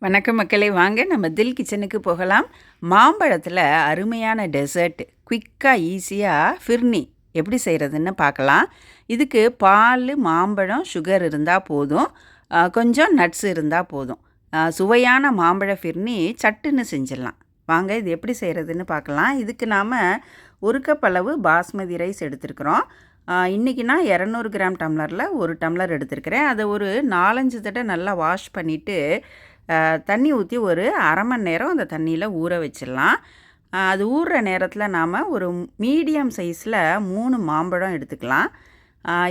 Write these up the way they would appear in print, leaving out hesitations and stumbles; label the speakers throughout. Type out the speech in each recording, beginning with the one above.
Speaker 1: வணக்கம் மக்களே, வாங்க நம்ம தில் கிச்சனுக்கு போகலாம். மாம்பழத்தில் அருமையான டெசர்ட் குயிக்காக ஈஸியாக ஃபிர்னி எப்படி செய்கிறதுன்னு பார்க்கலாம். இதுக்கு பால், மாம்பழம், சுகர் இருந்தால் போதும். கொஞ்சம் நட்ஸ் இருந்தால் போதும். சுவையான மாம்பழ ஃபிர்னி சட்டுன்னு செஞ்சிடலாம். வாங்க இது எப்படி செய்கிறதுன்னு பார்க்கலாம். இதுக்கு நாம் 1 கப் அளவு பாஸ்மதி ரைஸ் எடுத்துருக்குறோம். இன்றைக்கி நான் 200 கிராம் டம்ளரில் 1 டம்ளர் எடுத்துருக்கிறேன். அதை ஒரு 4-5 தடவை நல்லா வாஷ் பண்ணிவிட்டு தண்ணி ஊற்றி ஒரு அரை மணி நேரம் அந்த தண்ணியில் ஊற வச்சிடலாம். அது ஊறுற நேரத்தில் நாம் ஒரு மீடியம் சைஸில் 3 மாம்பழம் எடுத்துக்கலாம்.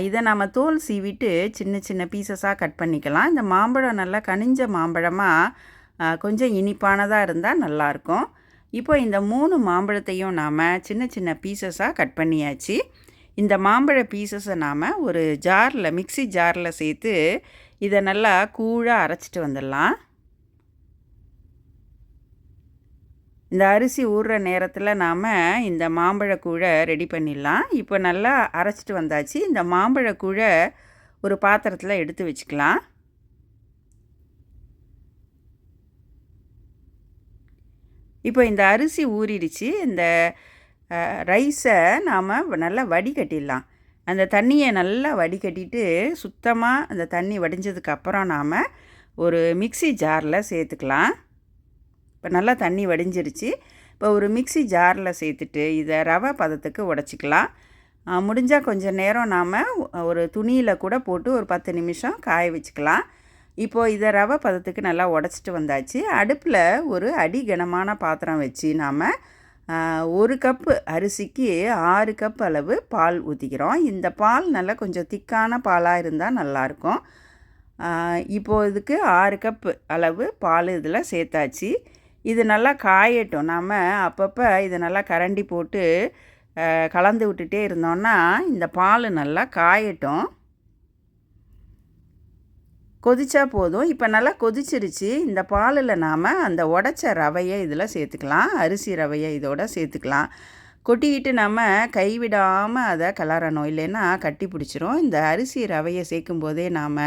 Speaker 1: இதை நம்ம தோல் சீவிட்டு சின்ன சின்ன பீசஸாக கட் பண்ணிக்கலாம். இந்த மாம்பழம் நல்லா கனிஞ்ச மாம்பழமாக கொஞ்சம் இனிப்பானதாக இருந்தால் நல்லாயிருக்கும். இப்போ இந்த 3 மாம்பழத்தையும் நாம் சின்ன சின்ன பீசஸாக கட் பண்ணியாச்சு. இந்த மாம்பழ பீசஸை நாம் ஒரு ஜாரில், மிக்ஸி ஜாரில் சேர்த்து இதை நல்லா கூழாக அரைச்சிட்டு வந்துடலாம். இந்த அரிசி ஊறுற நேரத்தில் நாம் இந்த மாம்பழக்கூழை ரெடி பண்ணிடலாம். இப்போ நல்லா அரைச்சிட்டு வந்தாச்சு. இந்த மாம்பழக்கூழை ஒரு பாத்திரத்தில் எடுத்து வச்சுக்கலாம். இப்போ இந்த அரிசி ஊறிடுச்சு. இந்த ரைஸை நாம் நல்லா வடிகட்டிடலாம். அந்த தண்ணியை நல்லா வடிகட்டிட்டு சுத்தமாக அந்த தண்ணி வடிஞ்சதுக்கப்புறம் நாம் ஒரு மிக்ஸி ஜாரில் சேர்த்துக்கலாம். இப்போ நல்லா தண்ணி வடிஞ்சிருச்சு. இப்போ ஒரு மிக்ஸி ஜாரில் சேர்த்துட்டு இதை ரவை பதத்துக்கு உடச்சிக்கலாம். முடிஞ்சால் கொஞ்சம் நேரம் நாம் ஒரு துணியில் கூட போட்டு ஒரு 10 நிமிஷம் காய வச்சுக்கலாம். இப்போது இதை ரவை பதத்துக்கு நல்லா உடச்சிட்டு வந்தாச்சு. அடுப்பில் ஒரு அடி கனமான பாத்திரம் வச்சு நாம் 1 கப்பு அரிசிக்கு 6 கப் அளவு பால் ஊற்றிக்கிறோம். இந்த பால் நல்லா கொஞ்சம் திக்கான பாலாக இருந்தால் நல்லாயிருக்கும். இப்போது இதுக்கு 6 கப்பு அளவு பால் இதில் சேர்த்தாச்சு. இது நல்லா காயட்டும். நாம் அப்பப்போ இதை நல்லா கரண்டி போட்டு கலந்து விட்டுட்டே இருந்தோன்னா இந்த பால் நல்லா காயட்டும். கொதிச்சா போதும். இப்போ நல்லா கொதிச்சிருச்சு. இந்த பாலில் நாம் அந்த உடச்ச ரவையை இதில் சேர்த்துக்கலாம். அரிசி ரவையை இதோட சேர்த்துக்கலாம். கொட்டிக்கிட்டு நம்ம கைவிடாமல் அதை கிளறணும், இல்லைன்னா கட்டி பிடிச்சிரும். இந்த அரிசி ரவையை சேர்க்கும் போதே நாம்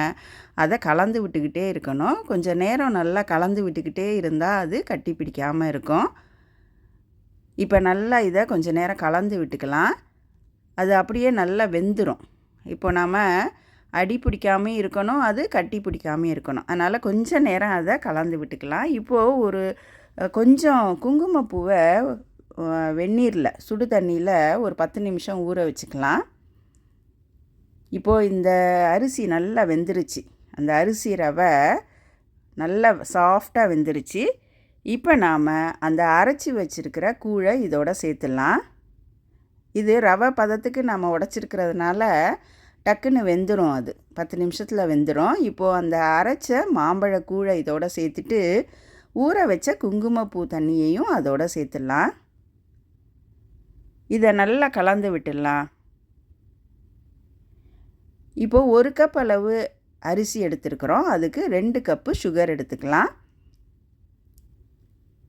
Speaker 1: அதை கலந்து விட்டுக்கிட்டே இருக்கணும். கொஞ்சம் நேரம் நல்லா கலந்து விட்டுக்கிட்டே இருந்தால் அது கட்டி பிடிக்காமல் இருக்கும். இப்போ நல்லா இதை கொஞ்சம் நேரம் கலந்து விட்டுக்கலாம். அது அப்படியே நல்லா வெந்துடும். இப்போ நாம் அடி பிடிக்காமல் இருக்கணும், அது கட்டி பிடிக்காமல் இருக்கணும். அதனால் கொஞ்சம் நேரம் அதை கலந்து விட்டுக்கலாம். இப்போது ஒரு கொஞ்சம் குங்குமப்பூவை வெந்நீரில், சுடு தண்ணியில் ஒரு 10 நிமிஷம் ஊற வச்சுக்கலாம். இப்போது இந்த அரிசி நல்லா வெந்துருச்சு. அந்த அரிசி ரவை நல்லா சாஃப்டாக வெந்துருச்சு. இப்போ நாம் அந்த அரைச்சி வச்சுருக்கிற கூழை இதோட சேர்த்துடலாம். இது ரவை பதத்துக்கு நம்ம உடச்சிருக்கிறதுனால டக்குன்னு வெந்துடும். அது 10 நிமிஷத்தில் வெந்துடும். இப்போது அந்த அரைச்ச மாம்பழ கூழை இதோட சேர்த்துட்டு ஊற வச்ச குங்குமப்பூ தண்ணியையும் அதோட சேர்த்துடலாம். இதை நல்லா கலந்து விட்டுடலாம். இப்போது 1 கப் அளவு அரிசி எடுத்துருக்குறோம். அதுக்கு 2 கப்பு சுகர் எடுத்துக்கலாம்.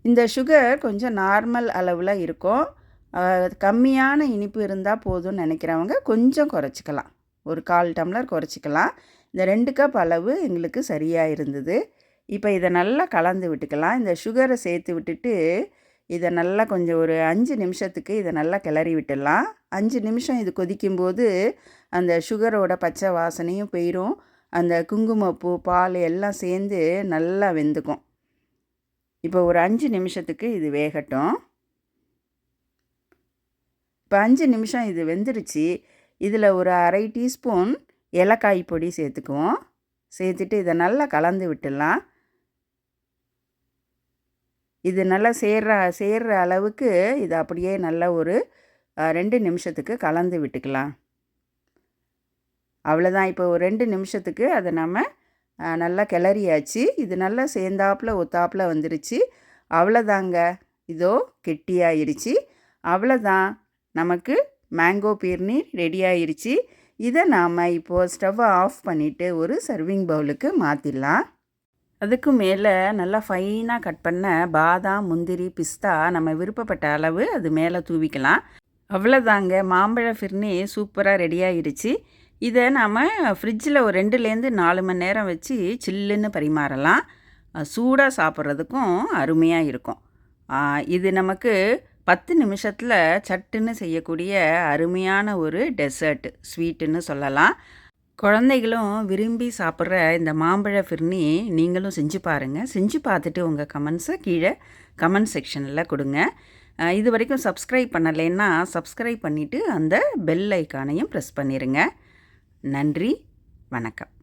Speaker 1: இந்த சுகர் கொஞ்சம் நார்மல் அளவில் இருக்கும். கம்மியான இனிப்பு இருந்தால் போதும்னு நினைக்கிறவங்க கொஞ்சம் குறைச்சிக்கலாம். ஒரு 1/4 டம்ளர் குறைச்சிக்கலாம். இந்த 2 கப் அளவு எங்களுக்கு சரியாக இருந்தது. இப்போ இதை நல்லா கலந்து விட்டுக்கலாம். இந்த சுகரை சேர்த்து விட்டுட்டு இதை நல்லா கொஞ்சம் ஒரு 5 நிமிஷத்துக்கு இதை நல்லா கிளறி விட்டுடலாம். 5 நிமிஷம் இது கொதிக்கும்போது அந்த சுகரோட பச்சை வாசனையும் போயிடும். அந்த குங்குமப்பூ, பால் எல்லாம் சேர்ந்து நல்லா வெந்துக்கும். இப்போ ஒரு 5 நிமிஷத்துக்கு இது வேகட்டும். இப்போ 5 நிமிஷம் இது வெந்துருச்சு. இதில் ஒரு 1/2 டீஸ்பூன் ஏலக்காய் பொடி சேர்த்துக்குவோம். சேர்த்துட்டு இதை நல்லா கலந்து விட்டுடலாம். இது நல்லா சேர்ற அளவுக்கு இதை அப்படியே நல்லா ஒரு 2 நிமிஷத்துக்கு கலந்து விட்டுக்கலாம். அவ்வளோதான். இப்போ ஒரு 2 நிமிஷத்துக்கு அதை நம்ம நல்லா கிளறியாச்சு. இது நல்லா சேர்ந்தாப்பில் ஒத்தாப்பில் வந்துருச்சு. அவ்வளோதாங்க, இதோ கெட்டியாயிருச்சு. அவ்வளோதான், நமக்கு மேங்கோ பீர்னி ரெடி ஆயிருச்சு. இதை நாம் இப்போது ஸ்டவ்வை ஆஃப் பண்ணிவிட்டு ஒரு சர்விங் பவுலுக்கு மாற்றிடலாம். அதுக்கு மேலே நல்லா ஃபைனாக கட் பண்ண பாதாம், முந்திரி, பிஸ்தா நம்ம விருப்பப்பட்ட அளவு அது மேலே தூவிக்கலாம். அவ்வளோதாங்க, மாம்பழ ஃபிர்னி சூப்பராக ரெடி ஆகிடுச்சு. இதை நாம் ஃப்ரிட்ஜில் ஒரு 2லேருந்து 4 மணி நேரம் வச்சு சில்லுன்னு பரிமாறலாம். சூடாக சாப்பிட்றதுக்கும் அருமையாக இருக்கும். இது நமக்கு 10 நிமிஷத்தில் சட்டுன்னு செய்யக்கூடிய அருமையான ஒரு டெசர்ட் ஸ்வீட்டுன்னு சொல்லலாம். குழந்தைகளும் விரும்பி சாப்பிட்ற இந்த மாம்பழ ஃபிர்னி நீங்களும் செஞ்சு பாருங்கள். செஞ்சு பார்த்துட்டு உங்கள் கமெண்ட்ஸை கீழே கமெண்ட் செக்ஷனில் கொடுங்க. இது வரைக்கும் சப்ஸ்கிரைப் பண்ணலைன்னா சப்ஸ்கிரைப் பண்ணிவிட்டு அந்த பெல் ஐக்கானையும் ப்ரெஸ் பண்ணிடுங்க. நன்றி, வணக்கம்.